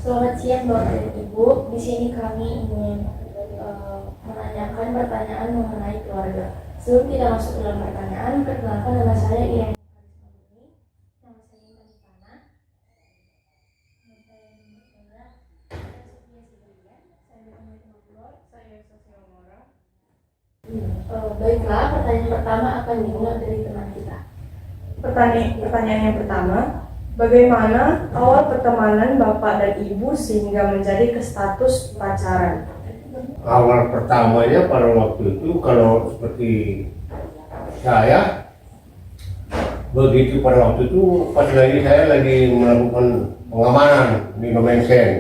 Selamat siang Bapak dan Ibu. Di sini kami ingin menanyakan pertanyaan mengenai keluarga. Sebelum kita masuk ke dalam pertanyaan, perkenalkan nama saya Ian. Nama saya Intan Ivana. Nama saya Sophia Sibilian. Saya berteman ngobrol. Saya Sosiomora. Baiklah, pertanyaan pertama akan dimulai dari teman kita. Pertanyaan yang pertama, bagaimana awal pertemanan Bapak dan Ibu sehingga menjadi ke status pacaran? Awal pertamanya pada waktu itu, kalau seperti saya, begitu pada waktu itu pas saya lagi melakukan pengamanan di Nomensen.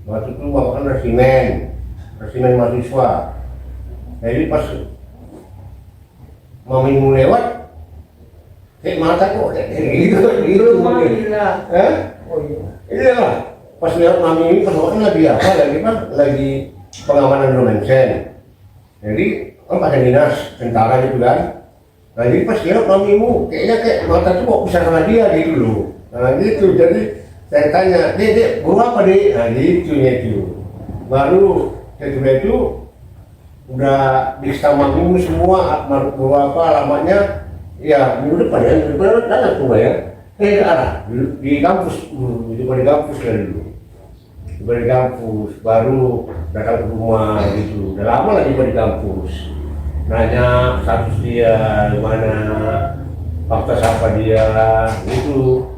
Waktu itu melakukan resimen mahasiswa. Jadi pas mamimu lewat, mata kok gitu. Oh iya. Iya lah, pas lihat mami ini pas waktu lagi pengamanan Nomensen. Jadi kan ada dinas tentara gitu kan. Nah jadi pas lihat mamimu kayaknya kayak mata tuh kok bisa sama dia gitu loh. Nah gitu, jadi saya tanya, dek guru apa dek? Nah gitu. Baru setelah itu udah bisa mamimu semua guru apa alamatnya. Ya, minggu depan datang tuh ya. Di kampus dulu, di kampus kan dulu. Di kampus, baru datang ke rumah gitu. Udah lama lagi di kampus. Nanya status dia, gimana, fakta siapa dia, gitu.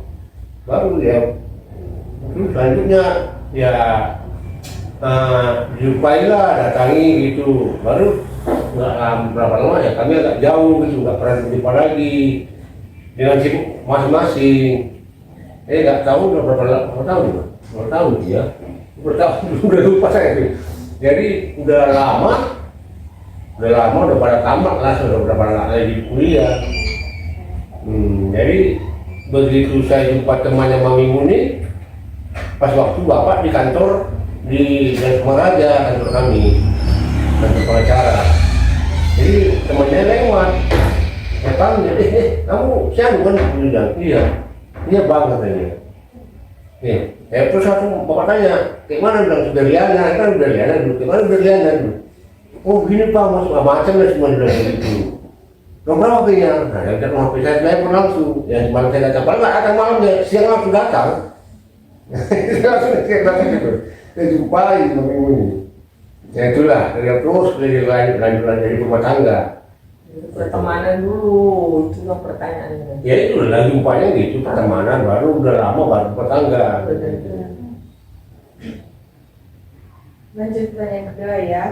Baru ya, terus selanjutnya ya jumpailah, datangi gitu. Baru nggak berapa lama ya, kami agak jauh gitu, nggak pernah berjumpa lagi dengan sibuk masing-masing. Nggak tahu udah berapa tahun dia, udah lupa saya sih. Jadi udah lama udah pada tamat lah, udah pada lagi kuliah. Jadi begitu saya jumpa temannya Mami Muni, pas waktu bapak di kantor di Semaraja, kantor kami, kantor pengacara. Jadi temannya lewat, saya tahu jadi kamu siapa kan? Bilang iya bang katanya. Terus aku bapak tanya, gimana bilang sudah Liana, kan udah Liana dulu, gimana udah Liana dulu? Oh gini bang, masuk macam lah semua bilang begitu. Nomor HP-nya, nah yang nomor HP saya pun langsung, ya malam saya datang, paling nggak ada malamnya, siang langsung datang. Langsung gitu, saya jumpai Mami Muni. Ya itulah, dari terus lanjut dari rumah tangga. Pertemanan dulu, itu kan pertanyaannya. Ya itu lah jumpanya gitu, pertemanan baru udah lama baru rumah tangga. Lanjut pertanyaan kedua ya.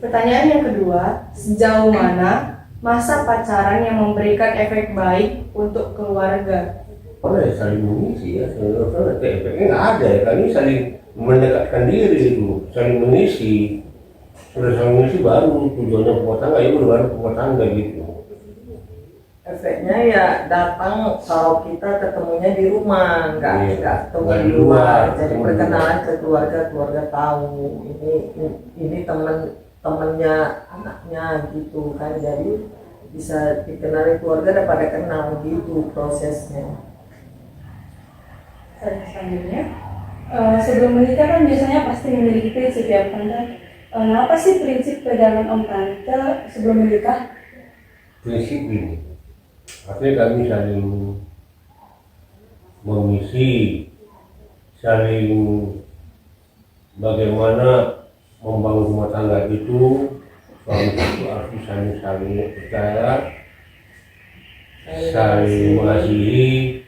Pertanyaan yang kedua, sejauh mana masa pacaran yang memberikan efek baik untuk keluarga? Ya saling mengisi ya, efeknya nggak ada ya, kami saling mendekatkan diri itu, saling mengisi. Sudah saling mengisi baru tujuannya rumah tangga, ya baru rumah tangga gitu. Efeknya ya datang kalau kita ketemunya di rumah, nggak ketemu Nggak di luar. Jadi ketemu di perkenalan ke keluarga tahu ini temennya anaknya gitu kan, jadi bisa dikenali keluarga daripada kenal gitu prosesnya. Selanjutnya, sebelum menikah kan biasanya pasti memiliki prinsip ya Tante. Apa sih prinsip pegangan Om Tante sebelum menikah? Prinsip ini, artinya kami saling mengisi, saling bagaimana membangun rumah tangga itu, suami itu harus saling percaya, saling mengasihi.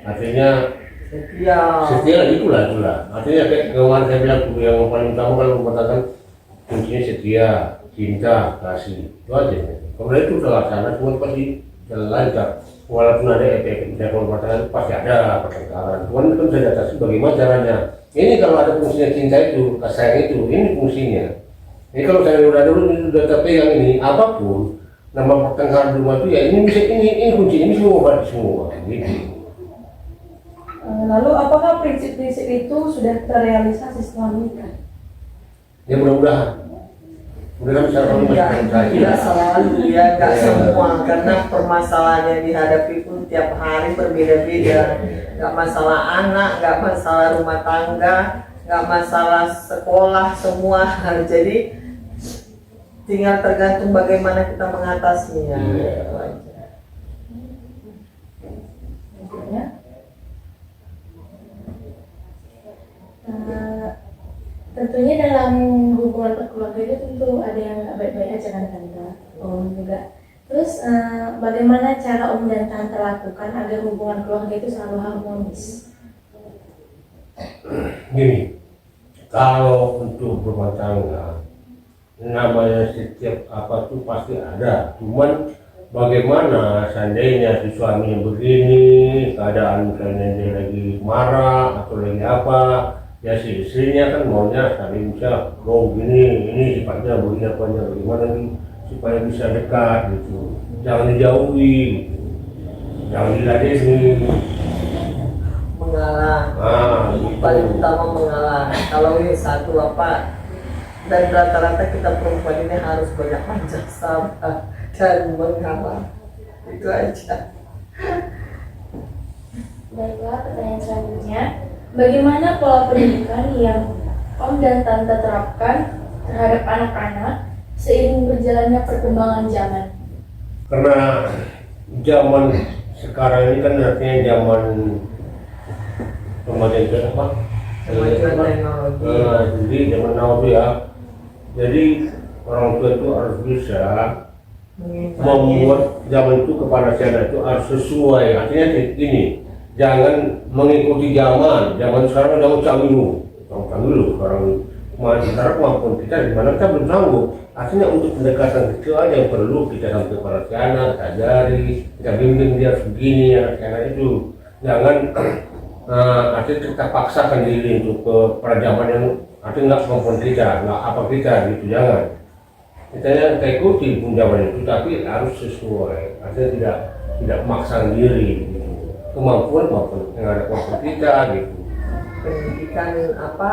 Artinya setia itulah. Artinya kayak kemarin saya bilang yang paling utama kalau rumah tangga kuncinya setia, cinta, kasih, itu aja. Kalau itu terlaksana semua pasti jalan lancar. Walaupun ada efek rumah tangga pasti ada pertengkaran. Tuhan kan saya atasi bagaimana caranya. Ini kalau ada fungsinya cinta itu, kasih sayang itu, ini fungsinya. Ini kalau saya udah terpegang ini apapun nama pertengkaran di rumah itu ya ini bisa ini kuncinya ini semua obat semua. Gitu. Lalu apakah prinsip-prinsip itu sudah terrealisasi setelah menikah? Ya mudah-mudahan. Udah kan bisa orang Ya, tidak selalu ya, nggak Iya. semua, karena permasalahan yang dihadapi pun tiap hari berbeda-beda. Nggak masalah anak, nggak masalah rumah tangga, nggak masalah sekolah, semua. Jadi tinggal tergantung bagaimana kita mengatasinya. Iya. Itu aja. Berikutnya, tentunya dalam hubungan perkeluarga itu tentu ada yang nggak baik-baik aja kan tante, om juga. Terus bagaimana cara om dan tante lakukan agar hubungan keluarga itu selalu harmonis? Gini, kalau untuk rumah tangga, namanya setiap apa tuh pasti ada. Cuman bagaimana seandainya si suaminya begini, keadaan misalnya dia lagi marah atau lagi apa, ya si istrinya kan maunya tadi bisa go gini, ini sifatnya begini apanya, bagaimana nih supaya bisa dekat gitu. Jangan dijauhi, gitu. Jangan diladeni. Mengalah. Gitu. Paling utama mengalah. Kalau ini satu apa, dan rata-rata kita perempuan ini harus banyak panjang sabar dan mengalah. Itu aja. Baiklah, pertanyaan selanjutnya, bagaimana pola pendidikan yang om dan tante terapkan terhadap anak-anak seiring berjalannya perkembangan zaman? Karena zaman sekarang ini kan artinya zaman kemajuan apa? Kemajuan teknologi. Jadi zaman now tuh ya. Jadi orang tua itu harus bisa membuat zaman itu kepada si anak itu harus sesuai. Artinya gini, jangan mengikuti zaman. Zaman sekarang udah canggih sekarang masyarakat maupun kita di mana kita belum sanggup. Artinya untuk pendekatan kecil aja yang perlu kita sampai kepada si anak, kita ajari, kita bimbing dia harus begini anak itu. Jangan artinya kita paksakan diri untuk ke peradaban yang artinya nggak kemampuan kita, nggak apa kita gitu, jangan. Kita ikuti pun zaman itu, tapi harus sesuai. Artinya tidak memaksa diri, gitu. Kemampuan maupun yang ada kemampuan kita gitu. Pendidikan apa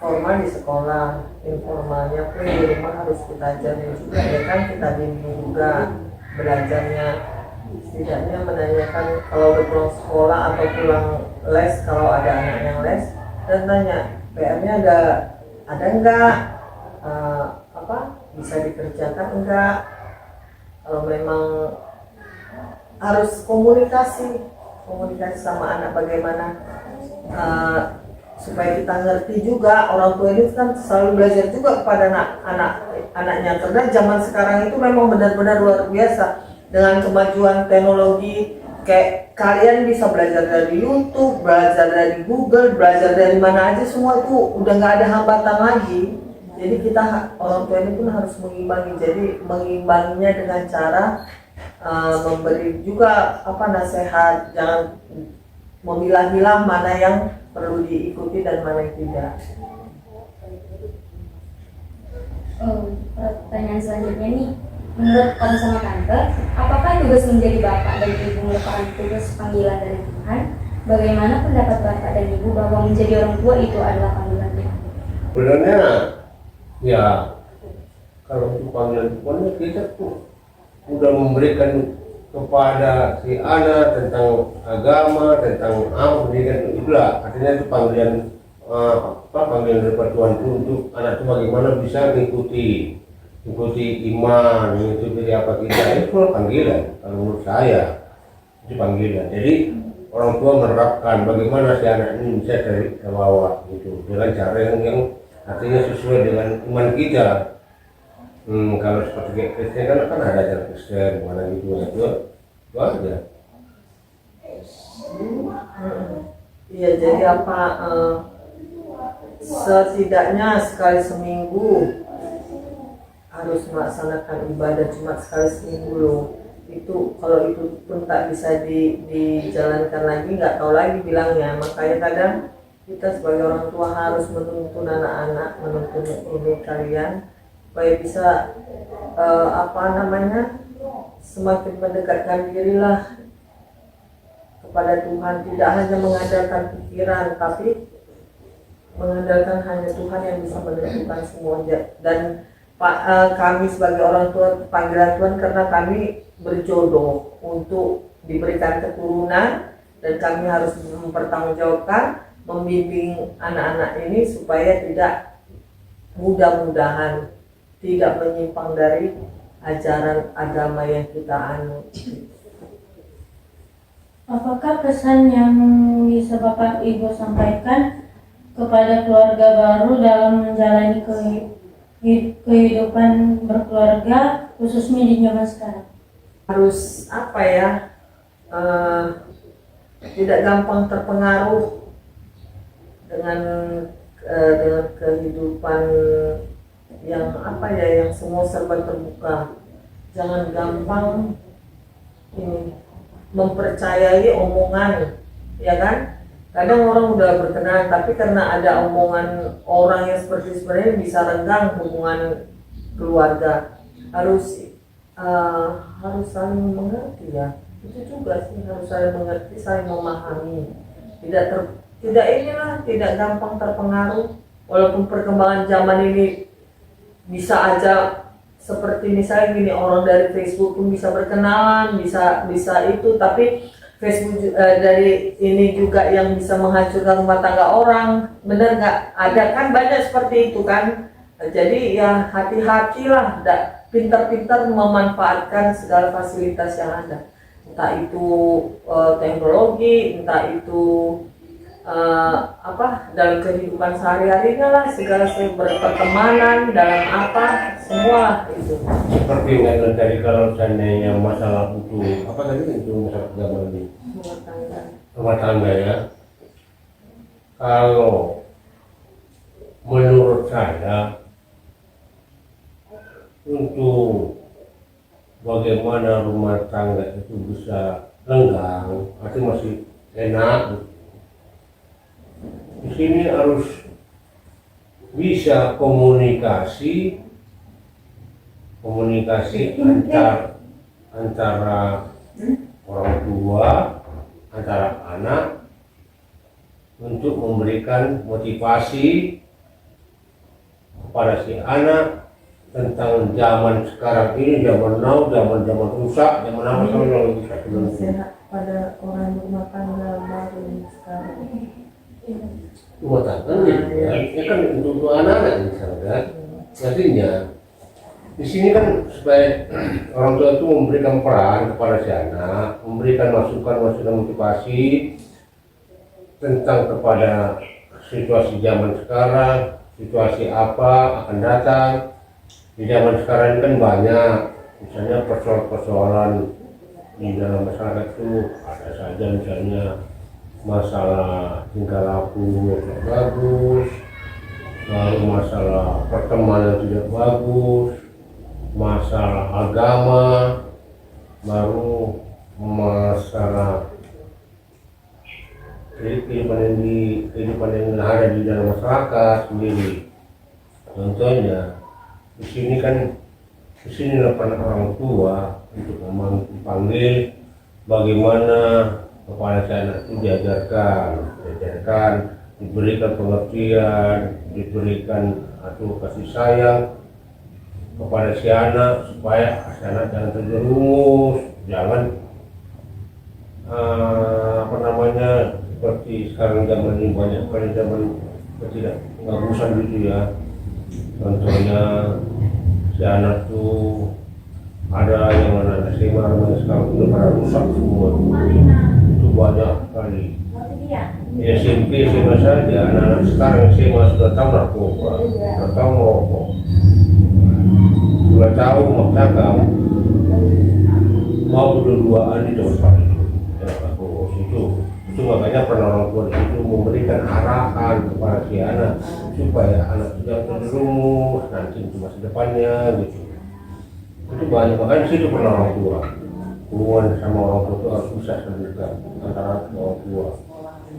formal di sekolah, informalnya pun di rumah harus kita ajarin juga ya kan, kita bimbing juga belajarnya. Setidaknya menanyakan kalau udah pulang sekolah atau pulang les, kalau ada anak yang les, dan tanya PR-nya ada enggak, apa bisa dikerjakan enggak. Kalau memang harus komunikasi sama anak bagaimana supaya kita ngerti juga. Orang tua ini kan selalu belajar juga kepada anaknya, karena zaman sekarang itu memang benar-benar luar biasa dengan kemajuan teknologi. Kayak kalian bisa belajar dari YouTube, belajar dari Google, belajar dari mana aja, semua itu udah nggak ada hambatan lagi. Jadi kita orang tua ini pun harus mengimbangi. Jadi mengimbanginya dengan cara memberi juga apa nasihat, jangan memilah-milah mana yang perlu diikuti dan mana yang tidak. Pertanyaan selanjutnya nih, menurut om sama tante, apakah tugas menjadi bapak dan ibu merupakan tugas panggilan dari Tuhan? Bagaimana pendapat bapak dan ibu bahwa menjadi orang tua itu adalah panggilan Tuhan? Sebenarnya ya kalau itu panggilan Tuhan, kita tuh udah memberikan kepada si anak tentang agama, tentang pendidikan, itulah artinya itu panggilan panggilan dari Tuhan itu untuk anak itu bagaimana bisa mengikuti iman, mengikuti apa kita, itu panggilan. Kalau menurut saya itu panggilan. Jadi orang tua menerapkan bagaimana si anak ini bisa dari bawah gitu dengan cara yang artinya sesuai dengan iman kita. Kalau seperti kayak Kristen kan ada ajaran Kristen mana gitu itu aja. Iya, jadi apa setidaknya sekali seminggu harus melaksanakan ibadah cuma sekali seminggu loh. Itu kalau itu pun tak bisa dijalankan lagi, nggak tahu lagi bilangnya. Makanya kadang kita sebagai orang tua harus menuntun anak-anak, menuntun ini kalian supaya bisa semakin mendekatkan dirilah kepada Tuhan, tidak hanya mengandalkan pikiran, tapi mengandalkan hanya Tuhan yang bisa menentukan semua. Dan kami sebagai orang tua panggilan Tuhan karena kami berjodoh untuk diberikan keturunan, dan kami harus mempertanggungjawabkan membimbing anak-anak ini supaya tidak mudah-mudahan tidak menyimpang dari ajaran agama yang kita anut. Apakah pesan yang bisa Bapak Ibu sampaikan kepada keluarga baru dalam menjalani kehidupan berkeluarga, khususnya di zaman sekarang? Harus apa ya, tidak gampang terpengaruh dengan kehidupan yang apa ya, yang semua serba terbuka. Jangan gampang ini mempercayai omongan, ya kan? Kadang orang udah berkenan, tapi karena ada omongan orang yang seperti sebenarnya bisa renggang hubungan keluarga. Harus saling mengerti ya. Itu juga sih, harus saling mengerti, saling memahami. Tidak gampang terpengaruh. Walaupun perkembangan zaman ini bisa aja seperti misalnya gini, orang dari Facebook pun bisa berkenalan, bisa itu, tapi Facebook dari ini juga yang bisa menghancurkan rumah tangga orang, bener nggak? Ada kan banyak seperti itu kan. Jadi ya hati-hatilah, pintar-pintar memanfaatkan segala fasilitas yang ada, entah itu teknologi, entah itu dalam kehidupan sehari-harinya lah, segala pertemanan dalam apa semua itu. Seperti yang tadi, kalau seandainya masalah itu apa tadi, itu masalah agama ini, rumah tangga ya, kalau menurut saya untuk bagaimana rumah tangga itu bisa lenggang atau masih enak, di sini harus bisa komunikasi antara orang tua, antara anak, untuk memberikan motivasi kepada si anak tentang zaman sekarang ini, zaman now, zaman rusak, zaman apa kalau rusak Sehat pada orang rumah tangga baru sekarang. rumah tangga ya kan untuk anak-anak misalnya. Artinya di sini kan supaya orang tua itu memberikan peran kepada si anak, memberikan masukan motivasi tentang kepada situasi zaman sekarang, situasi apa akan datang. Di zaman sekarang ini kan banyak, misalnya persoalan-persoalan di dalam masyarakat itu ada saja, misalnya masalah tingkah laku yang tidak bagus, lalu masalah pertemanan tidak bagus, masalah agama, baru masalah kehidupan yang ada di dalam masyarakat sendiri. Contohnya di sini orang tua untuk memanggil bagaimana kepada anak itu diajarkan, diberikan pengertian, diberikan atau kasih sayang kepada si anak supaya si anak jangan terjerumus, jangan seperti sekarang zaman ini banyak sekali zaman ketidakbagusan gitu ya. Contohnya si anak tuh ada yang anak SMA sekarang udah pada rusak semua, itu banyak sekali. Ya SMP SMA saja, anak-anak sekarang SMA sudah tahu narkoba, sudah tahu merokok, sudah tahu maknakam, mau berdua-duaan di tempat itu makanya pernah orang tua itu memberikan arahan kepada si anak supaya anak tidak terjerumus nanti untuk masa depannya gitu. Itu banyak, makanya situ pernah orang tua hubungan sama orang tua itu harus bisa terbuka antara orang tua,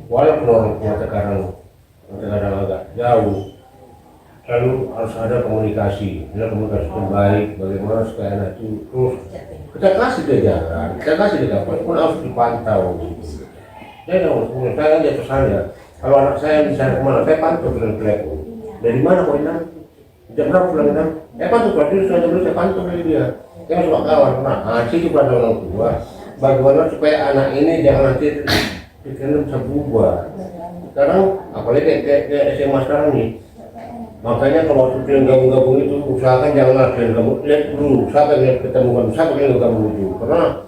walaupun orang tua sekarang agak jauh, lalu harus ada komunikasi yang baik, bagaimana supaya anak itu terus kita kasih dia jalan, kita kasih dia kapan pun harus dipantau gitu. Saya aja pesannya, kalau anak saya misalnya kemana, saya pantau dengan telepon. Dari mana kau nanti? Jam berapa pulang kan? Pantau keluar dulu, soalnya dulu saya pantau dari dia. Dia masuk kawan. Nah, itu pada orang tua. Bagaimana supaya anak ini jangan nanti pikiran bisa berubah. Sekarang apalagi kayak SMA sekarang nih. Makanya kalau waktu yang gabung-gabung itu usahakan jangan kalian gabung, lihat dulu siapa yang ketemuan, siapa yang gabung itu. Karena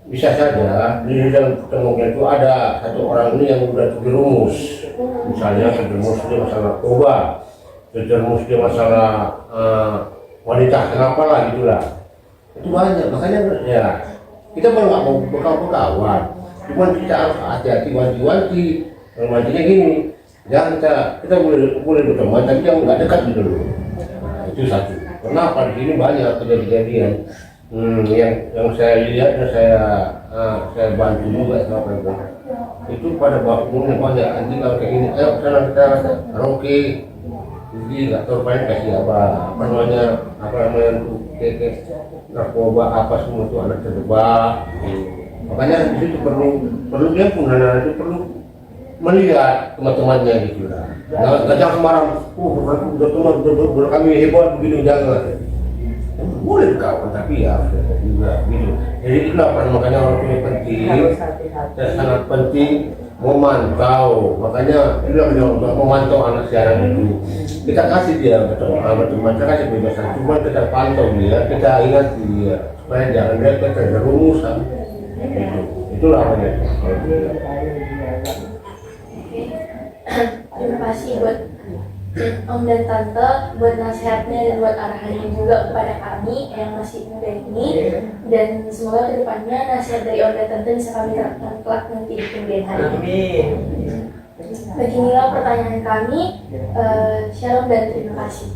bisa saja di dalam pertemuan itu ada satu orang ini yang sudah terjerumus. Misalnya terjerumus dia masalah narkoba, terjerumus dia masalah wanita, kenapa lah gitulah. Itu banyak, makanya ya kita baru nggak mau berkawan, cuma kita harus hati-hati wanti-wanti. Wantinya gini, jangan kita boleh berteman tapi jangan nggak dekat gitu loh. Nah, itu satu. Kenapa di sini banyak kejadian yang saya lihat dan saya bantu juga sama mereka. Itu pada umumnya banyak nanti kalau kayak gini, ayo sana kita karaoke, jadi nggak tahu paling kasih apa namanya kayak narkoba apa semua itu anak terjebak. Makanya di situ perlu dia pun anak itu perlu melihat teman-temannya gitu lah. Nggak jangan sembarang, udah kami hebat begini jangan. Boleh berkawan tapi ya harus juga gitu. Jadi itulah makanya orang punya penting, Harus hati-hati. sangat penting memantau. Makanya itulah kita memantau anak sekarang itu. Kita kasih dia berteman, kita kasih kebebasan, cuma kita pantau dia, kita ingat dia supaya jangan dia terjerumusan. Itulah makanya. Terima kasih buat Om dan Tante buat nasihatnya dan buat arahannya juga kepada kami yang masih muda ini, dan semoga kedepannya nasihat dari Om dan Tante bisa kami terapkan kelak nanti di kemudian hari. Amin. Beginilah pertanyaan kami. Shalom dan terima kasih.